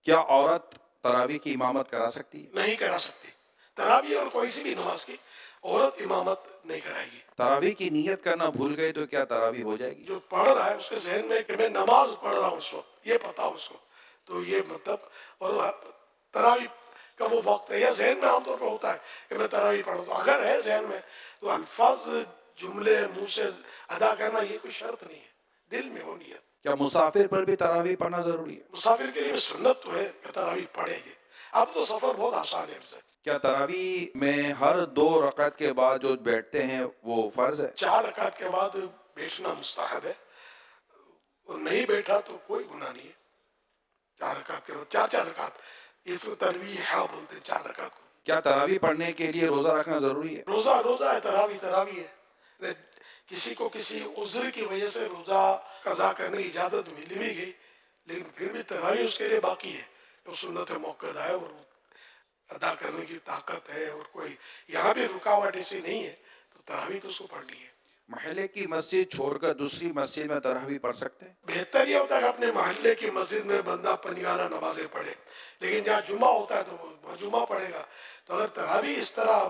کیا عورت تراویح کی امامت کرا سکتی ہے؟ نہیں کرا سکتی. تراویح اور کوئی سی بھی نماز کی عورت امامت نہیں کرائے گی. تراویح کی نیت کرنا بھول گئے تو کیا تراویح ہو جائے گی؟ جو پڑھ رہا ہے اس کے ذہن میں کہ میں نماز پڑھ رہا ہوں اس وقت، یہ پتا ہو اس کو، تو یہ مطلب، اور تراویح کا وہ وقت ہے یا ذہن میں عام طور پر ہوتا ہے کہ میں تراویح پڑھ رہا ہوں، اگر ہے ذہن میں تو الفاظ جملے منہ سے ادا کرنا یہ کوئی شرط نہیں ہے، دل میں ہو نیت. کیا مسافر پر بھی تراویح پڑھنا ضروری ہے؟ مسافر کے لیے سنت تو ہے کہ تراویح پڑھے گی. اب تو سفر بہت آسان ہے. کیا تراویح میں ہر 2 رکعت کے بعد جو بیٹھتے ہیں وہ فرض ہے؟ 4 رکعت کے بعد بیٹھنا مستحب ہے، اور نہیں بیٹھا تو کوئی گناہ نہیں ہے. 4 رکعت کے بعد 4 رکعت، اس کو تراویح بولتے ہیں 4 رکعت کو. کیا تراویح پڑھنے کے لیے روزہ رکھنا ضروری ہے؟ روزہ ہے، تراویح ہے. کسی کو کسی عذر کی وجہ سے روزہ قضا کرنے کی اجازت ملی بھی گئی، لیکن پھر بھی تراویح اس کے لیے باقی ہے. وہ سنت موقع ہے اور ادا کرنے کی طاقت ہے، اور کوئی یہاں بھی رکاوٹ ایسی نہیں ہے، تو تراویح تو اس کو پڑھنی ہے. محلے کی مسجد چھوڑ کر دوسری مسجد میں تراویح پڑھ سکتے ہیں؟ بہتر یہ ہوتا ہے کہ اپنے محلے کی مسجد میں بندہ پنجگانہ نمازیں پڑھے، لیکن جہاں جمعہ ہوتا ہے تو وہ جمعہ پڑھے گا. تو اگر تراویح اس طرح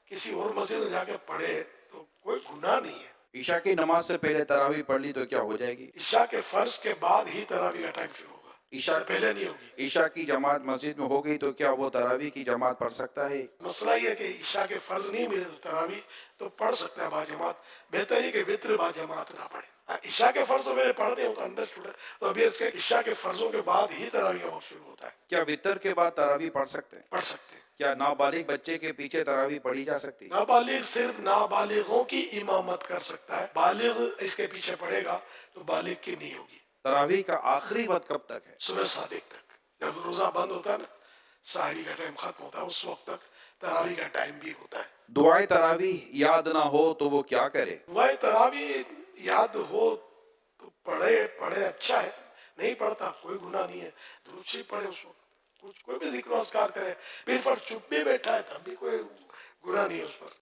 کسی اور مسجد میں جا کے پڑھے تو کوئی گناہ نہیں ہے. عشاء کی نماز سے پہلے تراویح پڑھ لی تو کیا ہو جائے گی؟ عشاء کے فرض کے بعد ہی تراویح کا ٹائم شروع ہوگا، اس عشاء سے پہلے نہیں ہوگی. عشاء کی جماعت مسجد میں ہو گئی تو کیا وہ تراویح کی جماعت پڑھ سکتا ہے؟ مسئلہ یہ ہے کہ عشاء کے فرض نہیں ملے تو تراویح تو پڑھ سکتا ہے با جماعت. بہتر ہے کہ وطر با جماعت نہ پڑھے. عشاء کے فرض تو میں نے پڑھ دے ہوں تو اندر چھوڑے، تو ابھی اس کے عشاء کے فرضوں کے بعد ہی تراویح کا وقت شروع ہوتا ہے. کیا وطر کے بعد تراویح پڑھ سکتے ہیں؟ پڑھ سکتے ہیں. کیا نابالغ بچے کے پیچھے تراویح پڑھی جا سکتی ہے؟ نابالغ صرف نابالغوں کی امامت کر سکتا ہے، بالغ اس کے پیچھے پڑھے گا تو بالغ کی نہیں ہوگی. تراویح کا آخری وقت کب تک ہے؟ صبح صادق تک، جب روزہ بند ہوتا ہے نا، سحری کا ٹائم ختم ہوتا ہے، اس وقت تک تراویح کا ٹائم بھی ہوتا ہے. دعائے تراویح یاد نہ ہو تو وہ کیا کرے؟ دعائے تراویح یاد ہو تو پڑھے اچھا ہے، نہیں پڑھتا کوئی گناہ نہیں ہے. درود شریف پڑھے اس وقت، کوئی بھی ذکر و اذکار کرے، پھر فرض چپ بھی بیٹھا ہے تب بھی کوئی گناہ نہیں ہے اس پر.